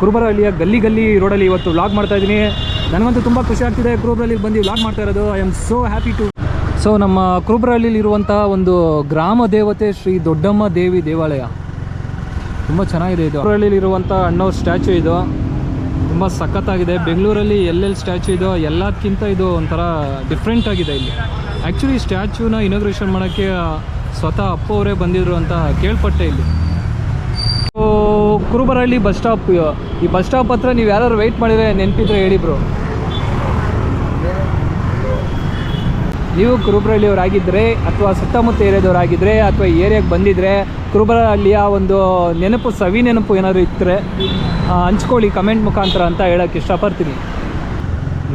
ಕುರುಬರಹಳ್ಳಿಯ ಗಲ್ಲಿ ರೋಡಲ್ಲಿ ಇವತ್ತು ವ್ಲಾಗ್ ಮಾಡ್ತಾ ಇದ್ದೀನಿ. ನನಗಂತೂ ತುಂಬ ಖುಷಿ ಆಗ್ತಿದೆ ಕುರುಬರಹಳ್ಳಿಗೆ ಬಂದು ವ್ಲಾಗ್ ಮಾಡ್ತಾ ಇರೋದು. I am so happy to. So ನಮ್ಮ ಕುರುಬರಹಳ್ಳಿಲಿರುವಂಥ ಒಂದು ಗ್ರಾಮ ದೇವತೆ ಶ್ರೀ ದೊಡ್ಡಮ್ಮ ದೇವಿ ದೇವಾಲಯ ತುಂಬ ಚೆನ್ನಾಗಿದೆ. ಇದು ಕುರುಬರಹಳ್ಳಿಲಿರುವಂಥ ಅಣ್ಣವ್ರ ಸ್ಟ್ಯಾಚು ಇದು ತುಂಬ ಸಖತ್ತಾಗಿದೆ. ಬೆಂಗಳೂರಲ್ಲಿ ಎಲ್ಲೆಲ್ಲಿ ಸ್ಟ್ಯಾಚು ಇದೋ ಎಲ್ಲದಕ್ಕಿಂತ ಇದು ಒಂಥರ ಡಿಫ್ರೆಂಟ್ ಆಗಿದೆ. ಇಲ್ಲಿ ಆ್ಯಕ್ಚುಲಿ ಸ್ಟ್ಯಾಚ್ಯೂನ ಇನಾಗ್ರೇಷನ್ ಮಾಡೋಕ್ಕೆ ಸ್ವತಃ ಅಪ್ಪ ಅವರೇ ಬಂದಿದ್ರು ಅಂತ ಕೇಳ್ಪಟ್ಟೆ. ಇಲ್ಲಿ ಕುರುಬರಹಳ್ಳಿ ಬಸ್ ಸ್ಟಾಪ್. ಈ ಬಸ್ ಸ್ಟಾಪ್ ಹತ್ರ ನೀವು ಯಾರು ವೆಯ್ಟ್ ಮಾಡಿದರೆ ನೆನಪಿದ್ರೆ ಹೇಳಿ ಬ್ರೋ. ನೀವು ಕುರುಬರಹಳ್ಳಿಯವರಾಗಿದ್ದರೆ ಅಥವಾ ಸುತ್ತಮುತ್ತ ಏರಿಯಾದವರಾಗಿದ್ದರೆ ಅಥವಾ ಈ ಏರಿಯಾಗೆ ಬಂದಿದ್ದರೆ ಕುರುಬರಹಳ್ಳಿಯ ಒಂದು ನೆನಪು, ಸವಿ ನೆನಪು ಏನಾದರೂ ಇದ್ದರೆ ಹಂಚ್ಕೊಳ್ಳಿ ಕಮೆಂಟ್ ಮುಖಾಂತರ ಅಂತ ಹೇಳೋಕ್ಕೆ ಇಷ್ಟಪಡ್ತೀನಿ.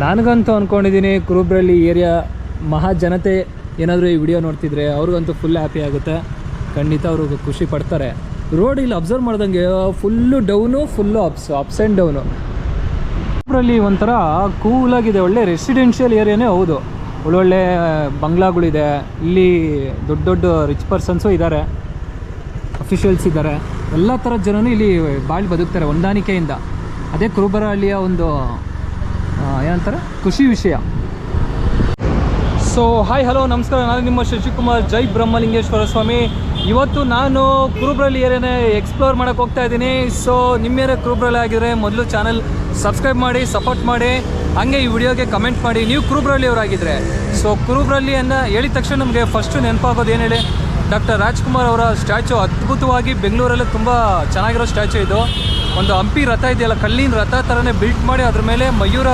ನನಗಂತೂ ಅಂದ್ಕೊಂಡಿದ್ದೀನಿ ಕುರುಬರಹಳ್ಳಿ ಏರಿಯಾ ಮಹಾ ಜನತೆ ಏನಾದರೂ ಈ ವಿಡಿಯೋ ನೋಡ್ತಿದ್ರೆ ಅವ್ರಿಗಂತೂ ಫುಲ್ ಹ್ಯಾಪಿ ಆಗುತ್ತೆ. ಖಂಡಿತ ಅವರು ಖುಷಿ ಪಡ್ತಾರೆ. ರೋಡ್ ಇಲ್ಲಿ ಅಬ್ಸರ್ವ್ ಮಾಡ್ದಂಗೆ full down, full ups and down. Kurubarahalli ಒಂಥರ ಕೂಲಾಗಿದೆ. ಒಳ್ಳೆ ರೆಸಿಡೆನ್ಷಿಯಲ್ ಏರಿಯಾನೇ ಹೌದು. ಒಳ್ಳೊಳ್ಳೆ ಬಂಗ್ಲಾಗಳಿದೆ. ಇಲ್ಲಿ ದೊಡ್ಡ ದೊಡ್ಡ ರಿಚ್ ಪರ್ಸನ್ಸು ಇದ್ದಾರೆ, ಅಫಿಷಿಯಲ್ಸ್ ಇದ್ದಾರೆ. ಎಲ್ಲ ಥರದ ಜನನೂ ಇಲ್ಲಿ ಬಾಳಿ ಬದುಕ್ತಾರೆ ಹೊಂದಾಣಿಕೆಯಿಂದ. ಅದೇ ಕುರುಬರಹಳ್ಳಿಯ ಒಂದು ಏನಂತಾರೆ ಖುಷಿ ವಿಷಯ. ಸೊ ಹಾಯ್ ಹಲೋ ನಮಸ್ಕಾರ, ನಾನು ನಿಮ್ಮ ಶಶಿಕುಮಾರ್. ಜೈ ಬ್ರಹ್ಮಲಿಂಗೇಶ್ವರ ಸ್ವಾಮಿ. ಇವತ್ತು ನಾನು ಕುರುಬರಹಳ್ಳಿ ಏರಿಯಾನೇ ಎಕ್ಸ್ಪ್ಲೋರ್ ಮಾಡೋಕ್ಕೆ ಹೋಗ್ತಾ ಇದ್ದೀನಿ. ಸೊ ನಿಮ್ಮ ಏರಿಯಾ ಕುರುಬರಹಳ್ಳಿ ಆಗಿದ್ರೆ ಮೊದಲು ಚಾನಲ್ ಸಬ್ಸ್ಕ್ರೈಬ್ ಮಾಡಿ, ಸಪೋರ್ಟ್ ಮಾಡಿ, ಹಾಗೆ ಈ ವಿಡಿಯೋಗೆ ಕಮೆಂಟ್ ಮಾಡಿ ನೀವು ಕುರುಬರಹಳ್ಳಿಯವರಾಗಿದ್ದರೆ. ಸೊ ಕುರುಬರಹಳ್ಳಿಯನ್ನು ಹೇಳಿದ ತಕ್ಷಣ ನಮಗೆ ಫಸ್ಟು ನೆನಪಾಗೋದು ಏನು ಹೇಳಿ, ಡಾಕ್ಟರ್ ರಾಜ್ಕುಮಾರ್ ಅವರ ಸ್ಟ್ಯಾಚು. ಅದ್ಭುತವಾಗಿ ಬೆಂಗಳೂರಲ್ಲಿ ತುಂಬ ಚೆನ್ನಾಗಿರೋ ಸ್ಟ್ಯಾಚು ಇದು. ಒಂದು ಹಂಪಿ ರಥ ಇದೆಯಲ್ಲ, ಕಲ್ಲಿನ ರಥ ಥರನೇ ಬಿಲ್ಟ್ ಮಾಡಿ ಅದ್ರ ಮೇಲೆ ಮಯೂರ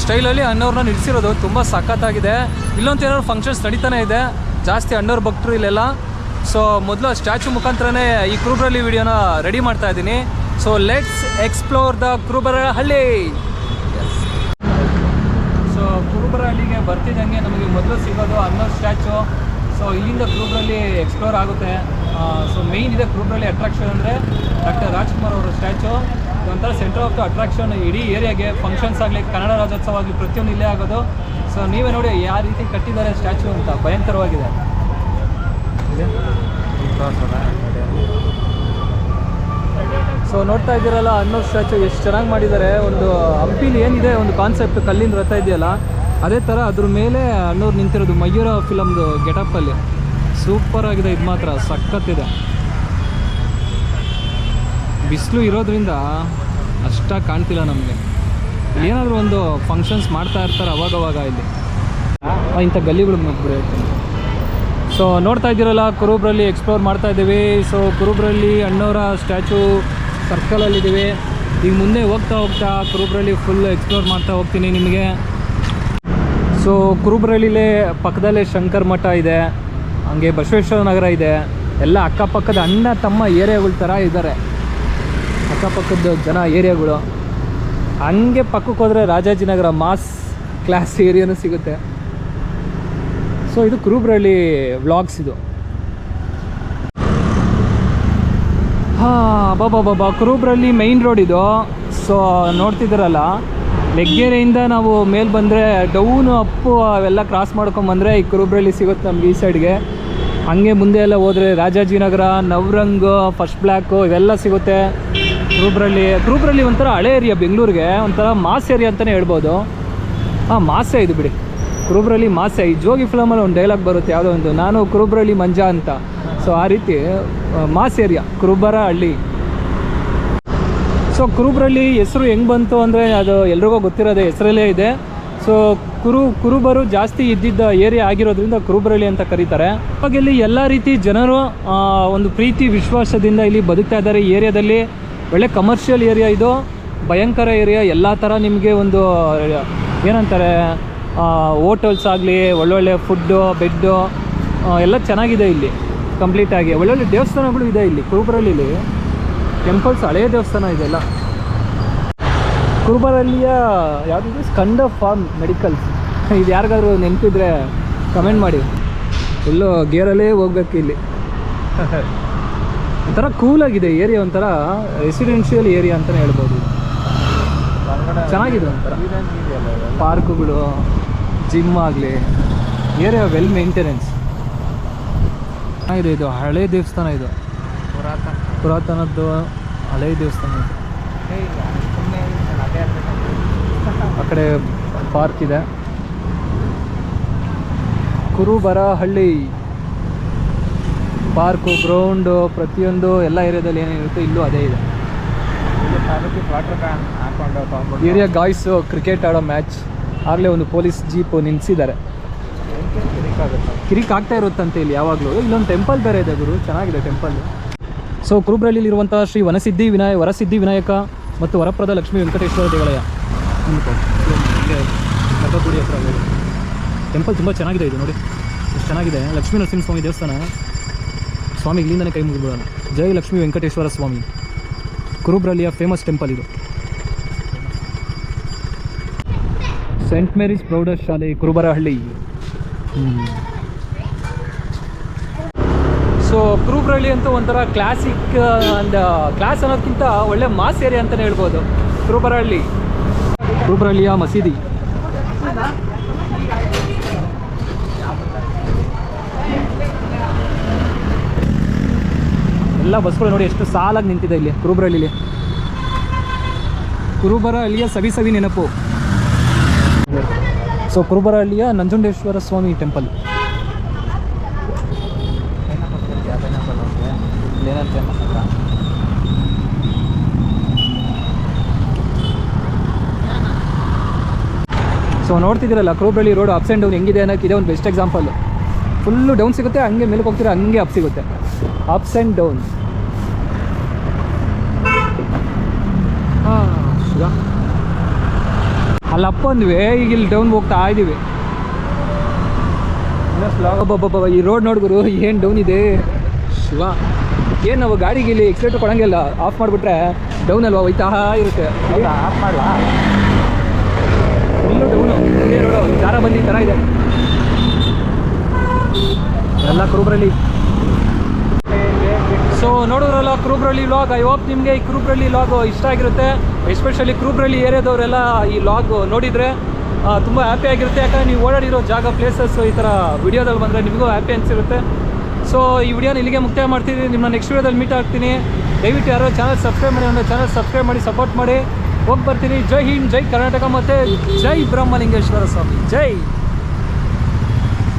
ಸ್ಟೈಲಲ್ಲಿ ಅಣ್ಣವ್ರನ್ನ ನಿಲ್ಲಿಸಿರೋದು ತುಂಬ ಸಖತ್ತಾಗಿದೆ. ಇಲ್ಲೊಂದು ಏನಾದ್ರು ಫಂಕ್ಷನ್ಸ್ ನಡೀತಾನೆ ಇದೆ, ಜಾಸ್ತಿ ಅಣ್ಣವ್ರ ಭಕ್ತರು ಇಲ್ಲೆಲ್ಲ. ಸೊ ಮೊದಲು ಸ್ಟ್ಯಾಚು ಮುಖಾಂತರನೇ ಈ ಕುರುಬರಹಳ್ಳಿ ವಿಡಿಯೋನ ರೆಡಿ ಮಾಡ್ತಾ ಇದ್ದೀನಿ. So let's explore the Kurubarahalli. So ಕುರುಬರಹಳ್ಳಿಗೆ ಬರ್ತಿದ್ದಂಗೆ ನಮಗೆ ಮೊದಲು ಸಿಗೋದು ಅಣ್ಣವ್ರ ಸ್ಟ್ಯಾಚು. ಸೊ ಇಲ್ಲಿಂದ ಕುರುಬರಹಳ್ಳಿ ಎಕ್ಸ್ಪ್ಲೋರ್ ಆಗುತ್ತೆ. ಸೊ ಮೇಯ್ನ್ ಇದೆ ಕುರುಬರಹಳ್ಳಿ ಅಟ್ರಾಕ್ಷನ್ ಅಂದರೆ ಡಾಕ್ಟರ್ ರಾಜ್ಕುಮಾರ್ ಅವರ ಸ್ಟ್ಯಾಚು. ಒಂಥರ ಸೆಂಟರ್ ಆಫ್ ದ ಅಟ್ರಾಕ್ಷನ್ ಇಡೀ ಏರಿಯಾಗೆ. ಫಂಕ್ಷನ್ಸ್ ಆಗಲಿ, ಕನ್ನಡ ರಾಜ್ಯೋತ್ಸವ ಆಗಲಿ, ಪ್ರತಿಯೊಂದು ಇಲ್ಲೇ ಆಗೋದು. ಸೊ ನೀವೇ ನೋಡಿ ಯಾವ ರೀತಿ ಕಟ್ಟಿದ್ದಾರೆ ಸ್ಟ್ಯಾಚು ಅಂತ, ಭಯಂಕರವಾಗಿದೆ. ಸೊ ನೋಡ್ತಾ ಇದ್ದೀರಲ್ಲ ಅಣ್ಣವ್ರ ಸ್ಟ್ಯಾಚು ಎಷ್ಟು ಚೆನ್ನಾಗಿ ಮಾಡಿದ್ದಾರೆ. ಒಂದು ಹಂಪಿಲಿ ಏನಿದೆ ಒಂದು ಕಾನ್ಸೆಪ್ಟ್, ಕಲ್ಲಿನ ರಥ ಇದೆಯಲ್ಲ ಅದೇ ಥರ ಅದ್ರ ಮೇಲೆ ಅಣ್ಣವ್ರು ನಿಂತಿರೋದು ಮಯೂರ ಫಿಲಮ್ದು ಗೆಟಪ್ಪಲ್ಲಿ. ಸೂಪರ್ ಆಗಿದೆ. ಇದು ಮಾತ್ರ ಸಖತ್ತಿದೆ. ಬಿಸಿಲು ಇರೋದ್ರಿಂದ ಅಷ್ಟಾಗಿ ಕಾಣ್ತಿಲ್ಲ ನಮಗೆ. ಏನಾದರೂ ಒಂದು ಫಂಕ್ಷನ್ಸ್ ಮಾಡ್ತಾ ಇರ್ತಾರೆ ಅವಾಗವಾಗ ಇಲ್ಲಿ ಇಂಥ ಗಲ್ಲಿಗಳು ಮುಗ್ಬಿಡುತ್ತೆ. ಸೊ ನೋಡ್ತಾ ಇದ್ದೀರಲ್ಲ ಕುರುಬರಹಳ್ಳಿ ಎಕ್ಸ್ಪ್ಲೋರ್ ಮಾಡ್ತಾ ಇದ್ದೀವಿ. ಸೊ ಕುರುಬರಹಳ್ಳಿ ಅಣ್ಣವರ ಸ್ಟ್ಯಾಚು ಸರ್ಕಲಲ್ಲಿದ್ದೀವಿ. ಈಗ ಮುಂದೆ ಹೋಗ್ತಾ ಹೋಗ್ತಾ ಕುರುಬರಹಳ್ಳಿ ಫುಲ್ ಎಕ್ಸ್ಪ್ಲೋರ್ ಮಾಡ್ತಾ ಹೋಗ್ತೀನಿ ನಿಮಗೆ. ಸೊ ಕುರುಬರಹಳ್ಳಿಲೇ ಪಕ್ಕದಲ್ಲೇ ಶಂಕರ ಮಠ ಇದೆ, ಹಾಗೆ ಬಸವೇಶ್ವರ ನಗರ ಇದೆ. ಎಲ್ಲ ಅಕ್ಕಪಕ್ಕದ ಅಣ್ಣ ತಮ್ಮ ಏರಿಯಾಗಳ ಥರ ಇದ್ದಾರೆ, ಅಕ್ಕಪಕ್ಕದ ಜನ ಏರಿಯಾಗಳು. ಹಂಗೆ ಪಕ್ಕಕ್ಕೆ ಹೋದರೆ ರಾಜಾಜಿನಗರ ಮಾಸ್ ಕ್ಲಾಸ್ ಏರಿಯಾನೂ ಸಿಗುತ್ತೆ. ಸೊ ಇದು ಕುರುಬರಹಳ್ಳಿ ವ್ಲಾಗ್ಸ್ ಇದು. ಬಾಬಾ ಕುರುಬರಹಳ್ಳಿ ಮೈನ್ ರೋಡ್ ಇದು. ಸೊ ನೋಡ್ತಿದ್ದೀರಲ್ಲ, ಲೆಗ್ಗೆರೆಯಿಂದ ನಾವು ಮೇಲೆ ಬಂದರೆ ಡೌನು ಅಪ್ಪು ಅವೆಲ್ಲ ಕ್ರಾಸ್ ಮಾಡ್ಕೊಂಬಂದರೆ ಈ ಕುರುಬರಹಳ್ಳಿ ಸಿಗುತ್ತೆ ನಮ್ಗೆ ಈ ಸೈಡ್ಗೆ. ಹಾಗೆ ಮುಂದೆ ಎಲ್ಲ ಹೋದರೆ ರಾಜಾಜಿನಗರ, ನವರಂಗ್, ಫಸ್ಟ್ ಬ್ಲ್ಯಾಕು ಇವೆಲ್ಲ ಸಿಗುತ್ತೆ. ಕುರುಬರಹಳ್ಳಿ ಒಂಥರ ಹಳೆ ಏರಿಯಾ, ಬೆಂಗಳೂರಿಗೆ ಒಂಥರ ಮಾಸ್ ಏರಿಯಾ ಅಂತಲೇ ಹೇಳ್ಬೋದು. ಮಾಸೆ ಇದು ಬಿಡಿ, ಕುರುಬರಹಳ್ಳಿ ಮಾಸೆ. ಈ ಜೋಗಿ ಫಿಲಮಲ್ಲಿ ಒಂದು ಡೈಲಾಗ್ ಬರುತ್ತೆ ಯಾವುದೋ ಒಂದು, ನಾನು ಕುರುಬರಹಳ್ಳಿ ಮಂಜ ಅಂತ. ಸೊ ಆ ರೀತಿ mass area Kurubarahalli. So Kurubarahalli ಹೆಸರು ಹೆಂಗೆ ಬಂತು ಅಂದರೆ ಅದು ಎಲ್ರಿಗೂ ಗೊತ್ತಿರೋದೇ, ಹೆಸರಲ್ಲೇ ಇದೆ. ಸೊ ಕುರುಬರು ಜಾಸ್ತಿ ಇದ್ದಿದ್ದ ಏರಿಯಾ ಆಗಿರೋದ್ರಿಂದ ಕುರುಬರಹಳ್ಳಿ ಅಂತ ಕರೀತಾರೆ. ಇವಾಗ ಇಲ್ಲಿ ಎಲ್ಲ ರೀತಿ ಜನರು ಒಂದು ಪ್ರೀತಿ ವಿಶ್ವಾಸದಿಂದ ಇಲ್ಲಿ ಬದುಕ್ತಾ ಇದ್ದಾರೆ. ಈ ಏರಿಯಾದಲ್ಲಿ ಒಳ್ಳೆ ಕಮರ್ಷಿಯಲ್ ಏರಿಯಾ ಇದು, ಭಯಂಕರ ಏರಿಯಾ. ಎಲ್ಲ ಥರ ನಿಮಗೆ ಒಂದು ಏನಂತಾರೆ ಹೋಟೆಲ್ಸ್ ಆಗಲಿ, ಒಳ್ಳೊಳ್ಳೆ ಫುಡ್ಡು, ಬೆಡ್ಡು ಎಲ್ಲ ಚೆನ್ನಾಗಿದೆ ಇಲ್ಲಿ ಕಂಪ್ಲೀಟಾಗಿ. ಒಳ್ಳೊಳ್ಳೆ ದೇವಸ್ಥಾನಗಳು ಇದೆ ಇಲ್ಲಿ ಕುರುಬರಹಳ್ಳಿಲಿ, ಟೆಂಪಲ್ಸ್, ಹಳೆಯ ದೇವಸ್ಥಾನ ಇದೆಲ್ಲ. ಕುರುಬರಹಳ್ಳಿಯ ಯಾವುದಿದೆ ಸ್ಕಂದ ಫಾರ್ಮ್ ಮೆಡಿಕಲ್ಸ್. ಇದು ಯಾರಿಗಾದ್ರೂ ನೆನಪಿದ್ರೆ ಕಮೆಂಟ್ ಮಾಡಿ. ಫುಲ್ಲು ಗೇರಲ್ಲೇ ಹೋಗ್ಬೇಕು ಇಲ್ಲಿ. ಒಂಥರ ಕೂಲಾಗಿದೆ ಏರಿಯಾ, ಒಂಥರ ರೆಸಿಡೆನ್ಷಿಯಲ್ ಏರಿಯಾ ಅಂತಲೇ ಹೇಳ್ಬೋದು. ಚೆನ್ನಾಗಿದೆ ಒಂಥರ ಪಾರ್ಕುಗಳು, ಜಿಮ್ ಆಗಲಿ, ಏರಿಯಾ ವೆಲ್ ಮೇಂಟೆನೆನ್ಸ್ ಚೆನ್ನಾಗಿದೆ. ಇದು ಹಳೆ ದೇವಸ್ಥಾನ, ಇದು ಪುರಾತನದ್ದು ಹಳೆ ದೇವಸ್ಥಾನ ಇದು. ಕಡೆ ಪಾರ್ಕ್ ಇದೆ. ಕುರುಬರಹಳ್ಳಿ ಪಾರ್ಕು, ಗ್ರೌಂಡು, ಪ್ರತಿಯೊಂದು ಎಲ್ಲ ಏರಿಯಾದಲ್ಲಿ ಏನೇನಿರುತ್ತೆ ಇಲ್ಲೂ ಅದೇ ಇದೆ. ಏರಿಯಾ ಗಾಯ್ಸು ಕ್ರಿಕೆಟ್ ಆಡೋ ಮ್ಯಾಚ್. ಆಗಲೇ ಒಂದು ಪೊಲೀಸ್ ಜೀಪು ನಿಲ್ಲಿಸಿದ್ದಾರೆ. ಕಿರಿಕ್ ಆಗ್ತಾ ಇರುತ್ತಂತೆ ಇಲ್ಲಿ ಯಾವಾಗಲೂ. ಇಲ್ಲೊಂದು ಟೆಂಪಲ್ ಬೇರೆ ಇದೆ ಗುರು, ಚೆನ್ನಾಗಿದೆ ಟೆಂಪಲ್. ಸೊ ಕುರುಬ್ರಳ್ಳಿಲಿರುವಂಥ ಶ್ರೀ ವರಸಿದ್ಧಿ ವಿನಾಯಕ ಮತ್ತು ವರಪ್ರದ ಲಕ್ಷ್ಮೀ ವೆಂಕಟೇಶ್ವರ ದೇವಾಲಯ ಗುಡಿ ಹತ್ರ ಟೆಂಪಲ್ ತುಂಬ ಚೆನ್ನಾಗಿದೆ. ಇದು ನೋಡಿ ಎಷ್ಟು ಚೆನ್ನಾಗಿದೆ. ಲಕ್ಷ್ಮೀ ನರಸಿಂಹಸ್ವಾಮಿ ದೇವಸ್ಥಾನ. ಸ್ವಾಮಿ ಇಲ್ಲಿಂದನೇ ಕೈ ಮುಗಿದ್ಬಿಡೋಣ. ಜೈ ಲಕ್ಷ್ಮೀ ವೆಂಕಟೇಶ್ವರ ಸ್ವಾಮಿ. ಕುರುಬ್ರಳ್ಳಿಯ ಫೇಮಸ್ ಟೆಂಪಲ್ ಇದು. ಸೆಂಟ್ ಮೇರೀಸ್ ಪ್ರೌಢಶಾಲೆ ಕುರುಬರಹಳ್ಳಿ. ಸೊ ಕುರುಬ್ರಳ್ಳಿ ಅಂತೂ ಒಂಥರ ಕ್ಲಾಸಿಕ್ ಅಂಡ್ ಕ್ಲಾಸ್ ಅನ್ನೋದಕ್ಕಿಂತ ಒಳ್ಳೆ ಮಾಸ್ ಏರಿಯಾ ಅಂತಲೇ ಹೇಳ್ಬೋದು ಕುರುಬ್ರಳ್ಳಿಯ ಮಸೀದಿ. ಎಲ್ಲ ಬಸ್ಗಳು ನೋಡಿ ಎಷ್ಟು ಸಾಲಾಗಿ ನಿಂತಿದೆ ಇಲ್ಲಿ ಕುರುಬ್ರಳ್ಳಿಲಿ. ಕುರುಬರಹಳ್ಳಿಯ ಸವಿ ನೆನಪು. ಸೊ ಕುರುಬರಹಳ್ಳಿಯ ನಂಜುಂಡೇಶ್ವರ ಸ್ವಾಮಿ ಟೆಂಪಲ್. ಸೊ ನೋಡ್ತಿದ್ದೀರಲ್ಲ Kurubaralli road ups and down ಹೆಂಗಿದೆ ಅನ್ನೋಕ್ಕೆ ಇದೇ ಒಂದು ಬೆಸ್ಟ್ ಎಕ್ಸಾಂಪಲ್. ಫುಲ್ಲು ಡೌನ್ ಸಿಗುತ್ತೆ, ಹಂಗೆ ಮೇಲಕ್ಕೆ ಹೋಗ್ತೀರಾ ಹಂಗೆ ಅಪ್ ಸಿಗುತ್ತೆ. Ups and down. ಅಲ್ಲಿ ಅಪ್ ಅಂದ್ವಿ, ಈಗ ಇಲ್ಲಿ ಡೌನ್ ಹೋಗ್ತಾ ಇದ್ದೀವಿ. ಈ ರೋಡ್ ನೋಡ್ಗುರು ಏನು ಡೌನ್ ಇದೆ ಶಿವ. ಏನು ನಾವು ಗಾಡಿಗೆ ಇಲ್ಲಿ ಎಕ್ಸಿಲೇಟರ್ ಕೊಡಂಗಿಲ್ಲ, ಆಫ್ ಮಾಡಿಬಿಟ್ರೆ ಡೌನ್ ಅಲ್ವಾ ಹೋಯ್ತಾ ಇರುತ್ತೆ. ಆಫ್ ಮಾಡಲ್ಲ, ಫುಲ್ಲು ಡೌನು. ರೋಡು ಜಾರ ಬಂದು ಥರ ಇದೆ ಎಲ್ಲ ಕುರುಬ್ರಳ್ಳಿ. ಸೊ ನೋಡಿದ್ರಲ್ಲ ಕುರುಬ್ರಳ್ಳಿ ವ್ಲಾಗ್. ಐ ಹೋಪ್ ನಿಮಗೆ ಈ ಕುರುಬ್ರಳ್ಳಿ ವ್ಲಾಗ್ ಇಷ್ಟ ಆಗಿರುತ್ತೆ. ಎಸ್ಪೆಷಲಿ ಕುರುಬ್ರಳ್ಳಿ ಏರಿಯಾದವರೆಲ್ಲ ಈ ವ್ಲಾಗ್ ನೋಡಿದರೆ ತುಂಬ ಹ್ಯಾಪಿ ಆಗಿರುತ್ತೆ. ಯಾಕಂದರೆ ನೀವು ಓಡಾಡಿರೋ ಜಾಗ, ಪ್ಲೇಸಸ್ಸು ಈ ಥರ ವಿಡಿಯೋದಲ್ಲಿ ಬಂದರೆ ನಿಮಗೂ ಹ್ಯಾಪಿ ಅನಿಸಿರುತ್ತೆ. ಸೊ ಈ ವಿಡಿಯೋನ ಇಲ್ಲಿಗೆ ಮುಕ್ತಾಯ ಮಾಡ್ತೀನಿ. ನಿಮ್ಮನ್ನ ನೆಕ್ಸ್ಟ್ ವಿಡಿಯೋದಲ್ಲಿ ಮೀಟ್ ಆಗ್ತೀನಿ. ದಯವಿಟ್ಟು ಯಾರೋ ಚಾನಲ್ ಸಬ್ಸ್ಕ್ರೈಬ್ ಮಾಡಿ, ಅಂದರೆ ಚಾನಲ್ ಸಬ್ಸ್ಕ್ರೈಬ್ ಮಾಡಿ ಸಪೋರ್ಟ್ ಮಾಡಿ. ಹೋಗಿ ಬರ್ತೀನಿ. ಜೈ ಹಿಂದ್, ಜೈ ಕರ್ನಾಟಕ ಮತ್ತು ಜೈ ಬ್ರಹ್ಮಲಿಂಗೇಶ್ವರ ಸ್ವಾಮಿ. ಜೈ